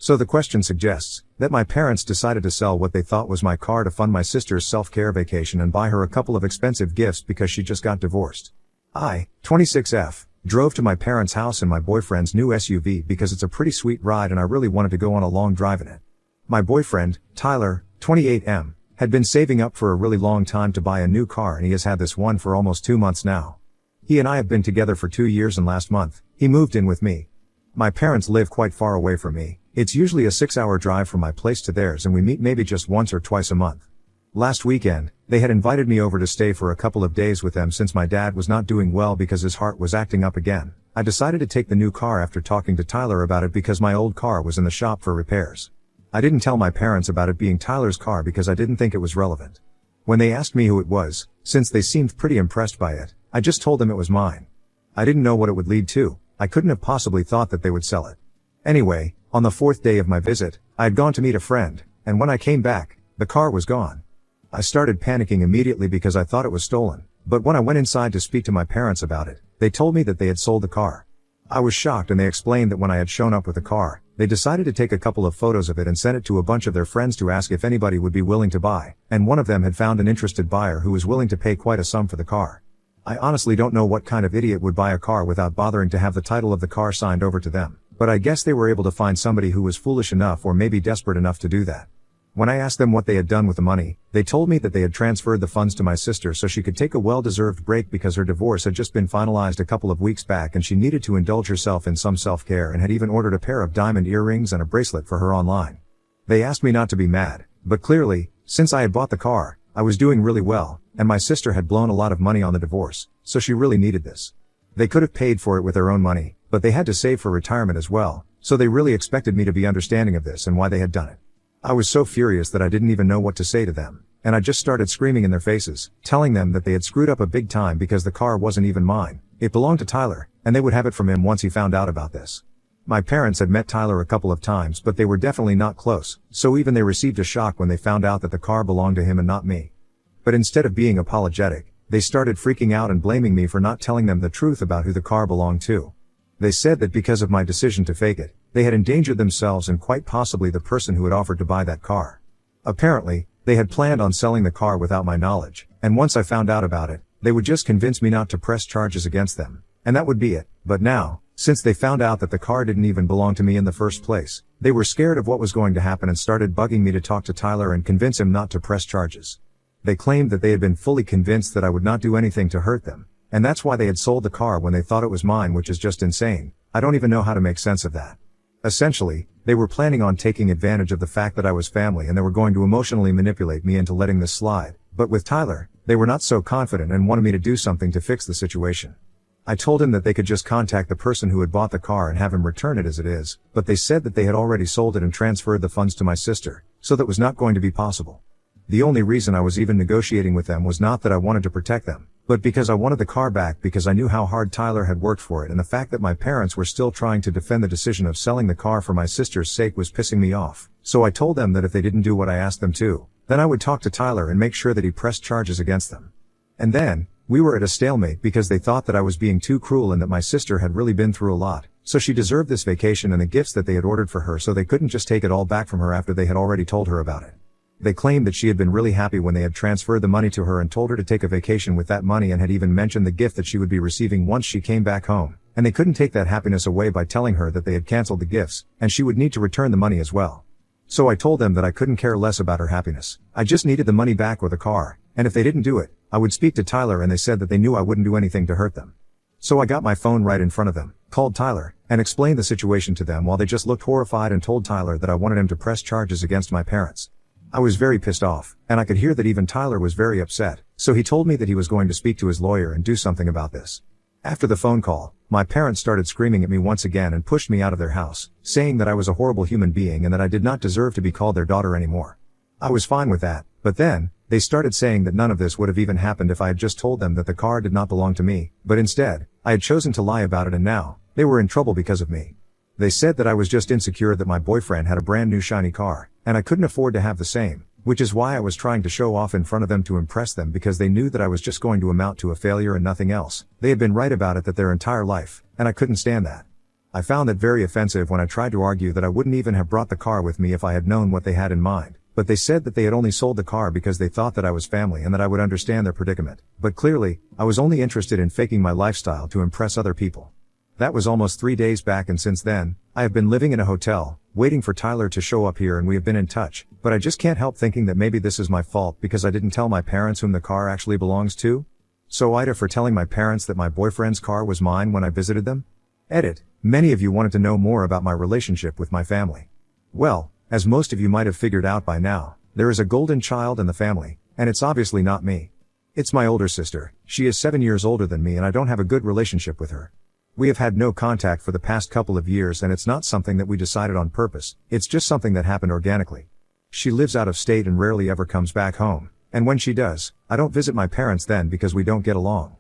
So the question suggests that my parents decided to sell what they thought was my car to fund my sister's self-care vacation and buy her a couple of expensive gifts because she just got divorced. I, 26F, drove to my parents' house in my boyfriend's new SUV because it's a pretty sweet ride and I really wanted to go on a long drive in it. My boyfriend, Tyler, 28M, had been saving up for a really long time to buy a new car and he has had this one for almost 2 months now. He and I have been together for 2 years and last month, he moved in with me. My parents live quite far away from me. It's usually a 6-hour drive from my place to theirs and we meet maybe just once or twice a month. Last weekend, they had invited me over to stay for a couple of days with them since my dad was not doing well because his heart was acting up again. I decided to take the new car after talking to Tyler about it because my old car was in the shop for repairs. I didn't tell my parents about it being Tyler's car because I didn't think it was relevant. When they asked me who it was, since they seemed pretty impressed by it, I just told them it was mine. I didn't know what it would lead to. I couldn't have possibly thought that they would sell it. Anyway, on the 4th day of my visit, I had gone to meet a friend, and when I came back, the car was gone. I started panicking immediately because I thought it was stolen, but when I went inside to speak to my parents about it, they told me that they had sold the car. I was shocked and they explained that when I had shown up with the car, they decided to take a couple of photos of it and send it to a bunch of their friends to ask if anybody would be willing to buy, and one of them had found an interested buyer who was willing to pay quite a sum for the car. I honestly don't know what kind of idiot would buy a car without bothering to have the title of the car signed over to them, but I guess they were able to find somebody who was foolish enough or maybe desperate enough to do that. When I asked them what they had done with the money, they told me that they had transferred the funds to my sister so she could take a well-deserved break because her divorce had just been finalized a couple of weeks back and she needed to indulge herself in some self-care and had even ordered a pair of diamond earrings and a bracelet for her online. They asked me not to be mad, but clearly, since I had bought the car, I was doing really well, and my sister had blown a lot of money on the divorce, so she really needed this. They could have paid for it with their own money, but they had to save for retirement as well, so they really expected me to be understanding of this and why they had done it. I was so furious that I didn't even know what to say to them, and I just started screaming in their faces, telling them that they had screwed up a big time because the car wasn't even mine, it belonged to Tyler, and they would have it from him once he found out about this. My parents had met Tyler a couple of times but they were definitely not close, so even they received a shock when they found out that the car belonged to him and not me. But instead of being apologetic, they started freaking out and blaming me for not telling them the truth about who the car belonged to. They said that because of my decision to fake it, they had endangered themselves and quite possibly the person who had offered to buy that car. Apparently, they had planned on selling the car without my knowledge, and once I found out about it, they would just convince me not to press charges against them, and that would be it. But now, since they found out that the car didn't even belong to me in the first place, they were scared of what was going to happen and started bugging me to talk to Tyler and convince him not to press charges. They claimed that they had been fully convinced that I would not do anything to hurt them, and that's why they had sold the car when they thought it was mine, which is just insane. I don't even know how to make sense of that. Essentially, they were planning on taking advantage of the fact that I was family and they were going to emotionally manipulate me into letting this slide, but with Tyler, they were not so confident and wanted me to do something to fix the situation. I told him that they could just contact the person who had bought the car and have him return it as it is, but they said that they had already sold it and transferred the funds to my sister, so that was not going to be possible. The only reason I was even negotiating with them was not that I wanted to protect them, but because I wanted the car back because I knew how hard Tyler had worked for it and the fact that my parents were still trying to defend the decision of selling the car for my sister's sake was pissing me off. So I told them that if they didn't do what I asked them to, then I would talk to Tyler and make sure that he pressed charges against them. And then, we were at a stalemate because they thought that I was being too cruel and that my sister had really been through a lot, so she deserved this vacation and the gifts that they had ordered for her, so they couldn't just take it all back from her after they had already told her about it. They claimed that she had been really happy when they had transferred the money to her and told her to take a vacation with that money and had even mentioned the gift that she would be receiving once she came back home, and they couldn't take that happiness away by telling her that they had canceled the gifts, and she would need to return the money as well. So I told them that I couldn't care less about her happiness. I just needed the money back or the car, and if they didn't do it, I would speak to Tyler, and they said that they knew I wouldn't do anything to hurt them. So I got my phone right in front of them, called Tyler, and explained the situation to them while they just looked horrified and told Tyler that I wanted him to press charges against my parents. I was very pissed off, and I could hear that even Tyler was very upset, so he told me that he was going to speak to his lawyer and do something about this. After the phone call, my parents started screaming at me once again and pushed me out of their house, saying that I was a horrible human being and that I did not deserve to be called their daughter anymore. I was fine with that, but then, they started saying that none of this would have even happened if I had just told them that the car did not belong to me, but instead, I had chosen to lie about it and now, they were in trouble because of me. They said that I was just insecure that my boyfriend had a brand new shiny car, and I couldn't afford to have the same, which is why I was trying to show off in front of them to impress them because they knew that I was just going to amount to a failure and nothing else. They had been right about it that their entire life, and I couldn't stand that. I found that very offensive when I tried to argue that I wouldn't even have brought the car with me if I had known what they had in mind, but they said that they had only sold the car because they thought that I was family and that I would understand their predicament. But clearly, I was only interested in faking my lifestyle to impress other people. That was almost 3 days back, and since then, I have been living in a hotel, waiting for Tyler to show up here, and we have been in touch, but I just can't help thinking that maybe this is my fault because I didn't tell my parents whom the car actually belongs to. So Ida for telling my parents that my boyfriend's car was mine when I visited them. Edit. Many of you wanted to know more about my relationship with my family. Well, as most of you might have figured out by now, there is a golden child in the family, and it's obviously not me. It's my older sister. She is 7 years older than me and I don't have a good relationship with her. We have had no contact for the past couple of years, and it's not something that we decided on purpose, it's just something that happened organically. She lives out of state and rarely ever comes back home, and when she does, I don't visit my parents then because we don't get along.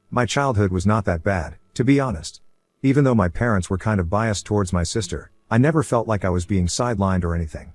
My childhood was not that bad, to be honest. Even though my parents were kind of biased towards my sister, I never felt like I was being sidelined or anything.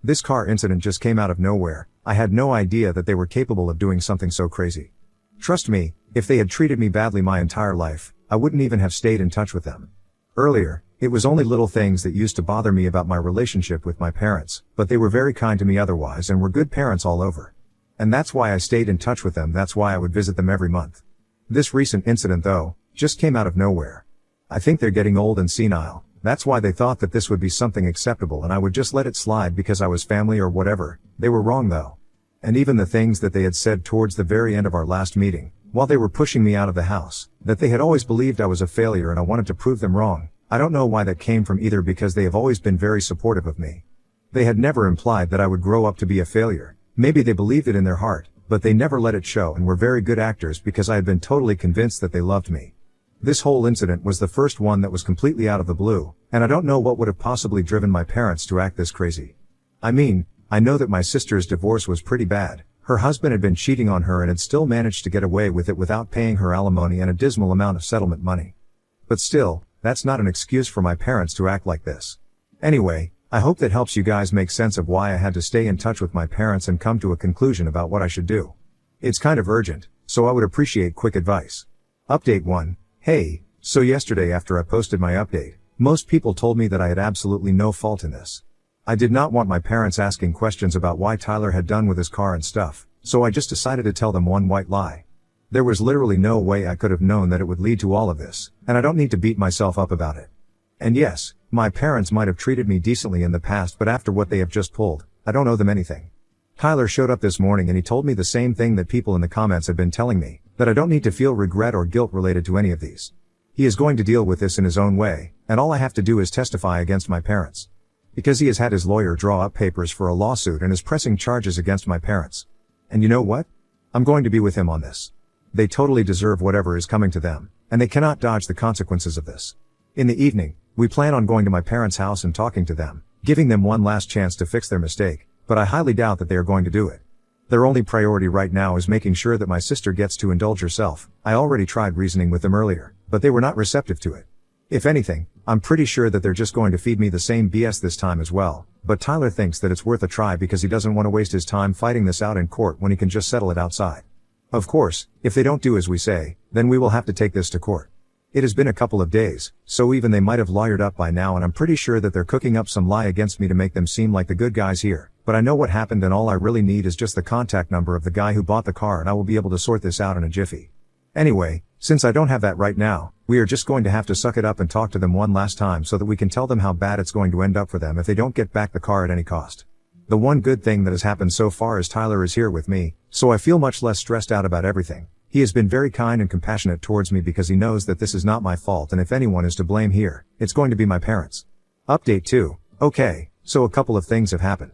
This car incident just came out of nowhere. I had no idea that they were capable of doing something so crazy. Trust me, if they had treated me badly my entire life, I wouldn't even have stayed in touch with them. Earlier, it was only little things that used to bother me about my relationship with my parents, but they were very kind to me otherwise and were good parents all over. And that's why I stayed in touch with them, that's why I would visit them every month. This recent incident though, just came out of nowhere. I think they're getting old and senile. That's why they thought that this would be something acceptable and I would just let it slide because I was family or whatever. They were wrong though. And even the things that they had said towards the very end of our last meeting, while they were pushing me out of the house, that they had always believed I was a failure and I wanted to prove them wrong. I don't know why that came from either because they have always been very supportive of me. They had never implied that I would grow up to be a failure. Maybe they believed it in their heart, but they never let it show and were very good actors because I had been totally convinced that they loved me. This whole incident was the first one that was completely out of the blue, and I don't know what would have possibly driven my parents to act this crazy. I mean, I know that my sister's divorce was pretty bad. Her husband had been cheating on her and had still managed to get away with it without paying her alimony and a dismal amount of settlement money. But still, that's not an excuse for my parents to act like this. Anyway, I hope that helps you guys make sense of why I had to stay in touch with my parents and come to a conclusion about what I should do. It's kind of urgent, so I would appreciate quick advice. Update 1. Hey, so yesterday after I posted my update, most people told me that I had absolutely no fault in this. I did not want my parents asking questions about why Tyler had done with his car and stuff, so I just decided to tell them one white lie. There was literally no way I could have known that it would lead to all of this, and I don't need to beat myself up about it. And yes, my parents might have treated me decently in the past, but after what they have just pulled, I don't owe them anything. Tyler showed up this morning and he told me the same thing that people in the comments had been telling me, that I don't need to feel regret or guilt related to any of these. He is going to deal with this in his own way, and all I have to do is testify against my parents. Because he has had his lawyer draw up papers for a lawsuit and is pressing charges against my parents. And you know what? I'm going to be with him on this. They totally deserve whatever is coming to them, and they cannot dodge the consequences of this. In the evening, we plan on going to my parents' house and talking to them, giving them one last chance to fix their mistake, but I highly doubt that they are going to do it. Their only priority right now is making sure that my sister gets to indulge herself. I already tried reasoning with them earlier, but they were not receptive to it. If anything, I'm pretty sure that they're just going to feed me the same BS this time as well, but Tyler thinks that it's worth a try because he doesn't want to waste his time fighting this out in court when he can just settle it outside. Of course, if they don't do as we say, then we will have to take this to court. It has been a couple of days, so even they might have lawyered up by now, and I'm pretty sure that they're cooking up some lie against me to make them seem like the good guys here. But I know what happened, and all I really need is just the contact number of the guy who bought the car, and I will be able to sort this out in a jiffy. Anyway, since I don't have that right now, we are just going to have to suck it up and talk to them one last time so that we can tell them how bad it's going to end up for them if they don't get back the car at any cost. The one good thing that has happened so far is Tyler is here with me, so I feel much less stressed out about everything. He has been very kind and compassionate towards me because he knows that this is not my fault, and if anyone is to blame here, it's going to be my parents. Update 2. Okay, so a couple of things have happened.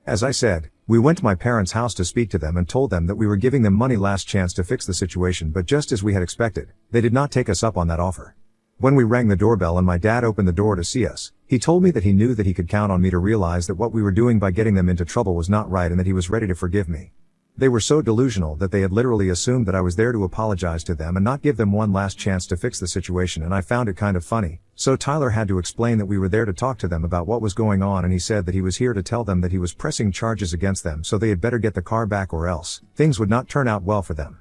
As I said, we went to my parents' house to speak to them and told them that we were giving them money last chance to fix the situation, but just as we had expected, they did not take us up on that offer. When we rang the doorbell and my dad opened the door to see us, he told me that he knew that he could count on me to realize that what we were doing by getting them into trouble was not right and that he was ready to forgive me. They were so delusional that they had literally assumed that I was there to apologize to them and not give them one last chance to fix the situation, and I found it kind of funny. So Tyler had to explain that we were there to talk to them about what was going on, and he said that he was here to tell them that he was pressing charges against them, so they had better get the car back or else things would not turn out well for them.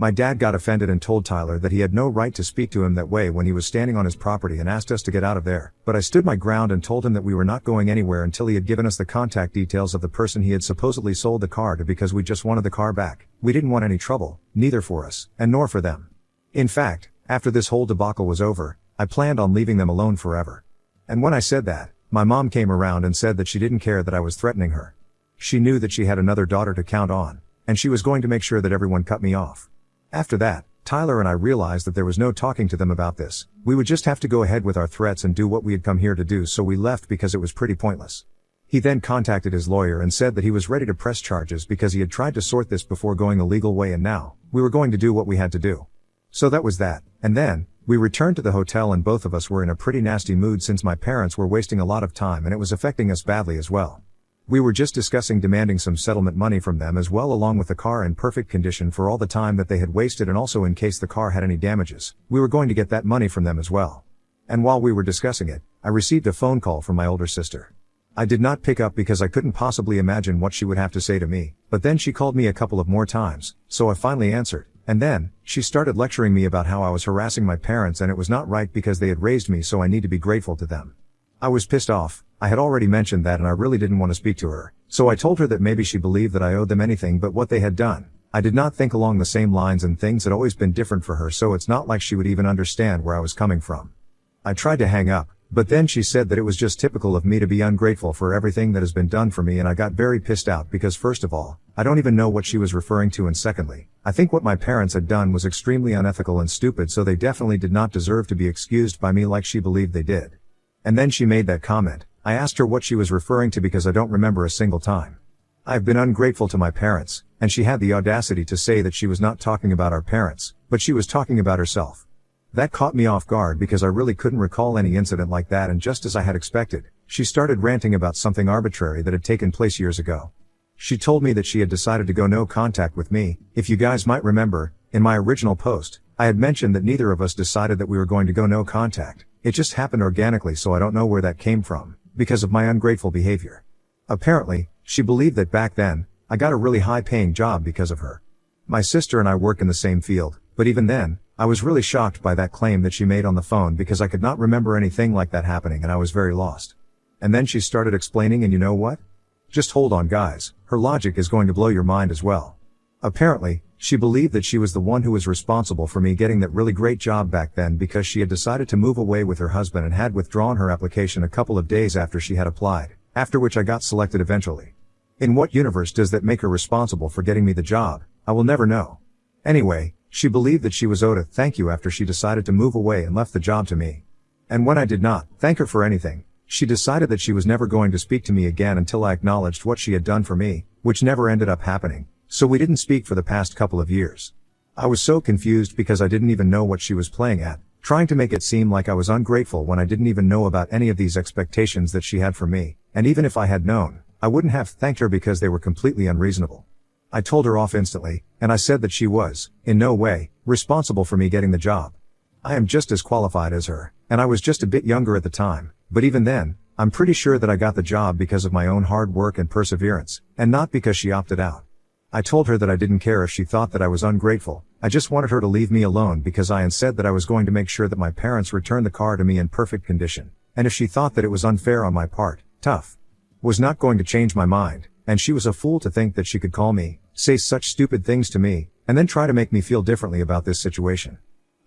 My dad got offended and told Tyler that he had no right to speak to him that way when he was standing on his property and asked us to get out of there. But I stood my ground and told him that we were not going anywhere until he had given us the contact details of the person he had supposedly sold the car to, because we just wanted the car back. We didn't want any trouble, neither for us, and nor for them. In fact, after this whole debacle was over, I planned on leaving them alone forever. And when I said that, my mom came around and said that she didn't care that I was threatening her. She knew that she had another daughter to count on, and she was going to make sure that everyone cut me off. After that, Tyler and I realized that there was no talking to them about this. We would just have to go ahead with our threats and do what we had come here to do, so we left because it was pretty pointless. He then contacted his lawyer and said that he was ready to press charges because he had tried to sort this before going the legal way, and now, we were going to do what we had to do. So that was that, and then, we returned to the hotel and both of us were in a pretty nasty mood since my parents were wasting a lot of time and it was affecting us badly as well. We were just discussing demanding some settlement money from them as well, along with the car in perfect condition for all the time that they had wasted, and also in case the car had any damages, we were going to get that money from them as well. And while we were discussing it, I received a phone call from my older sister. I did not pick up because I couldn't possibly imagine what she would have to say to me, but then she called me a couple of more times, so I finally answered, and then, she started lecturing me about how I was harassing my parents and it was not right because they had raised me, so I need to be grateful to them. I was pissed off. I had already mentioned that and I really didn't want to speak to her, so I told her that maybe she believed that I owed them anything but what they had done. I did not think along the same lines and things had always been different for her, so it's not like she would even understand where I was coming from. I tried to hang up, but then she said that it was just typical of me to be ungrateful for everything that has been done for me, and I got very pissed out because first of all, I don't even know what she was referring to, and secondly, I think what my parents had done was extremely unethical and stupid, so they definitely did not deserve to be excused by me like she believed they did. And then she made that comment. I asked her what she was referring to because I don't remember a single time. I've been ungrateful to my parents, and she had the audacity to say that she was not talking about our parents, but she was talking about herself. That caught me off guard because I really couldn't recall any incident like that, and just as I had expected, she started ranting about something arbitrary that had taken place years ago. She told me that she had decided to go no contact with me. If you guys might remember, in my original post, I had mentioned that neither of us decided that we were going to go no contact. It just happened organically, so I don't know where that came from, because of my ungrateful behavior. Apparently, she believed that back then, I got a really high-paying job because of her. My sister and I work in the same field, but even then, I was really shocked by that claim that she made on the phone because I could not remember anything like that happening and I was very lost. And then she started explaining, and you know what? Just hold on guys, her logic is going to blow your mind as well. Apparently, she believed that she was the one who was responsible for me getting that really great job back then because she had decided to move away with her husband and had withdrawn her application a couple of days after she had applied, after which I got selected eventually. In what universe does that make her responsible for getting me the job? I will never know. Anyway, she believed that she was owed a thank you after she decided to move away and left the job to me. And when I did not thank her for anything, she decided that she was never going to speak to me again until I acknowledged what she had done for me, which never ended up happening. So we didn't speak for the past couple of years. I was so confused because I didn't even know what she was playing at, trying to make it seem like I was ungrateful when I didn't even know about any of these expectations that she had for me, and even if I had known, I wouldn't have thanked her because they were completely unreasonable. I told her off instantly, and I said that she was, in no way, responsible for me getting the job. I am just as qualified as her, and I was just a bit younger at the time, but even then, I'm pretty sure that I got the job because of my own hard work and perseverance, and not because she opted out. I told her that I didn't care if she thought that I was ungrateful, I just wanted her to leave me alone because I had said that I was going to make sure that my parents returned the car to me in perfect condition, and if she thought that it was unfair on my part, tough. Was not going to change my mind, and she was a fool to think that she could call me, say such stupid things to me, and then try to make me feel differently about this situation.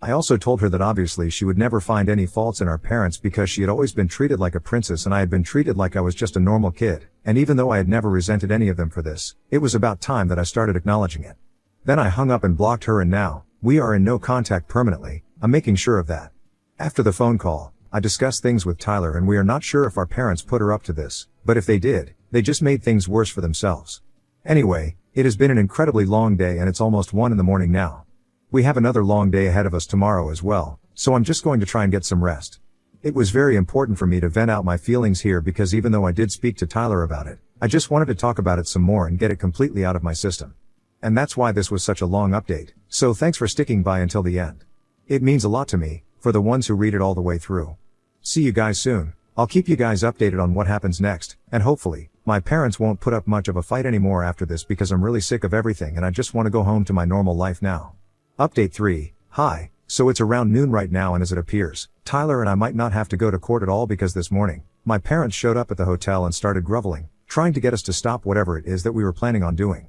I also told her that obviously she would never find any faults in our parents because she had always been treated like a princess and I had been treated like I was just a normal kid, and even though I had never resented any of them for this, it was about time that I started acknowledging it. Then I hung up and blocked her, and now, we are in no contact permanently. I'm making sure of that. After the phone call, I discussed things with Tyler, and we are not sure if our parents put her up to this, but if they did, they just made things worse for themselves. Anyway, it has been an incredibly long day and it's almost 1 a.m. now. We have another long day ahead of us tomorrow as well, so I'm just going to try and get some rest. It was very important for me to vent out my feelings here because even though I did speak to Tyler about it, I just wanted to talk about it some more and get it completely out of my system. And that's why this was such a long update, so thanks for sticking by until the end. It means a lot to me, for the ones who read it all the way through. See you guys soon. I'll keep you guys updated on what happens next, and hopefully, my parents won't put up much of a fight anymore after this because I'm really sick of everything and I just want to go home to my normal life now. Update 3. Hi, so it's around noon right now, and as it appears, Tyler and I might not have to go to court at all because this morning, my parents showed up at the hotel and started groveling, trying to get us to stop whatever it is that we were planning on doing.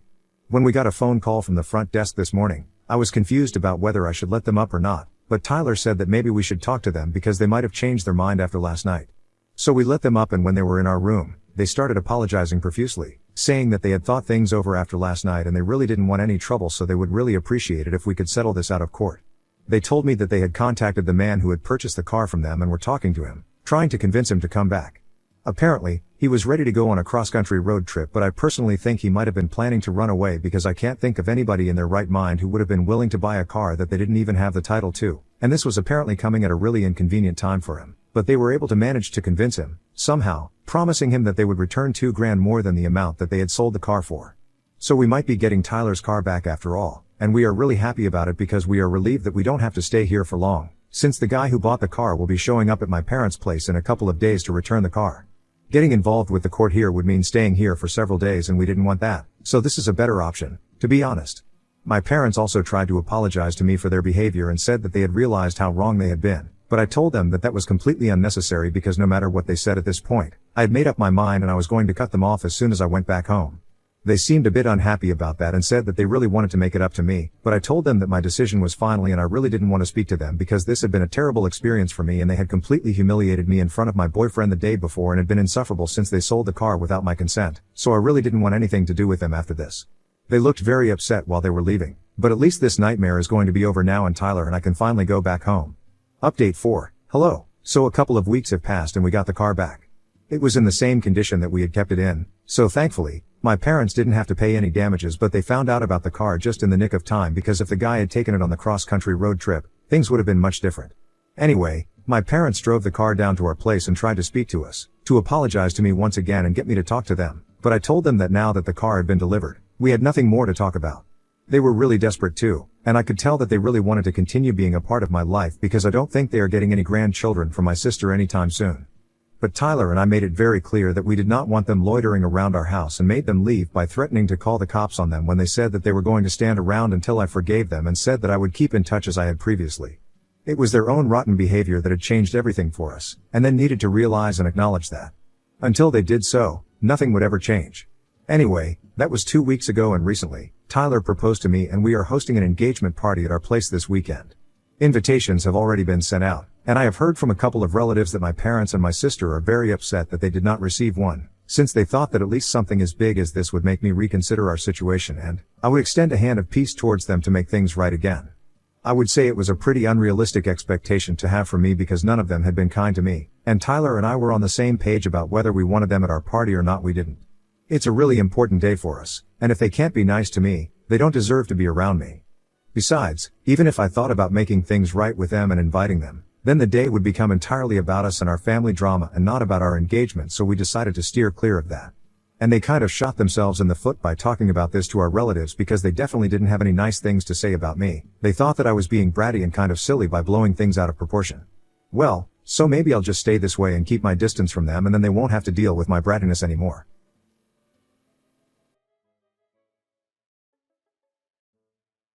When we got a phone call from the front desk this morning, I was confused about whether I should let them up or not, but Tyler said that maybe we should talk to them because they might have changed their mind after last night. So we let them up, and when they were in our room, they started apologizing profusely, saying that they had thought things over after last night and they really didn't want any trouble, so they would really appreciate it if we could settle this out of court. They told me that they had contacted the man who had purchased the car from them and were talking to him, trying to convince him to come back. Apparently, he was ready to go on a cross-country road trip, but I personally think he might have been planning to run away because I can't think of anybody in their right mind who would have been willing to buy a car that they didn't even have the title to, and this was apparently coming at a really inconvenient time for him. But they were able to manage to convince him, somehow, promising him that they would return $2,000 more than the amount that they had sold the car for. So we might be getting Tyler's car back after all, and we are really happy about it because we are relieved that we don't have to stay here for long, since the guy who bought the car will be showing up at my parents' place in a couple of days to return the car. Getting involved with the court here would mean staying here for several days, and we didn't want that, so this is a better option, to be honest. My parents also tried to apologize to me for their behavior and said that they had realized how wrong they had been. But I told them that that was completely unnecessary because no matter what they said at this point, I had made up my mind and I was going to cut them off as soon as I went back home. They seemed a bit unhappy about that and said that they really wanted to make it up to me, but I told them that my decision was finally, and I really didn't want to speak to them because this had been a terrible experience for me and they had completely humiliated me in front of my boyfriend the day before and had been insufferable since they sold the car without my consent, so I really didn't want anything to do with them after this. They looked very upset while they were leaving, but at least this nightmare is going to be over now, and Tyler and I can finally go back home. Update 4. Hello. So a couple of weeks have passed and we got the car back. It was in the same condition that we had kept it in, so thankfully, my parents didn't have to pay any damages, but they found out about the car just in the nick of time because if the guy had taken it on the cross-country road trip, things would have been much different. Anyway, my parents drove the car down to our place and tried to speak to us, to apologize to me once again and get me to talk to them, but I told them that now that the car had been delivered, we had nothing more to talk about. They were really desperate too, and I could tell that they really wanted to continue being a part of my life because I don't think they are getting any grandchildren from my sister anytime soon. But Tyler and I made it very clear that we did not want them loitering around our house and made them leave by threatening to call the cops on them when they said that they were going to stand around until I forgave them and said that I would keep in touch as I had previously. It was their own rotten behavior that had changed everything for us, and then needed to realize and acknowledge that. Until they did so, nothing would ever change. Anyway, that was 2 weeks ago, and recently, Tyler proposed to me and we are hosting an engagement party at our place this weekend. Invitations have already been sent out, and I have heard from a couple of relatives that my parents and my sister are very upset that they did not receive one, since they thought that at least something as big as this would make me reconsider our situation, and I would extend a hand of peace towards them to make things right again. I would say it was a pretty unrealistic expectation to have from me because none of them had been kind to me, and Tyler and I were on the same page about whether we wanted them at our party or not. We didn't. It's a really important day for us, and if they can't be nice to me, they don't deserve to be around me. Besides, even if I thought about making things right with them and inviting them, then the day would become entirely about us and our family drama and not about our engagement, so we decided to steer clear of that. And they kind of shot themselves in the foot by talking about this to our relatives because they definitely didn't have any nice things to say about me. They thought that I was being bratty and kind of silly by blowing things out of proportion. Well, so maybe I'll just stay this way and keep my distance from them, and then they won't have to deal with my brattiness anymore.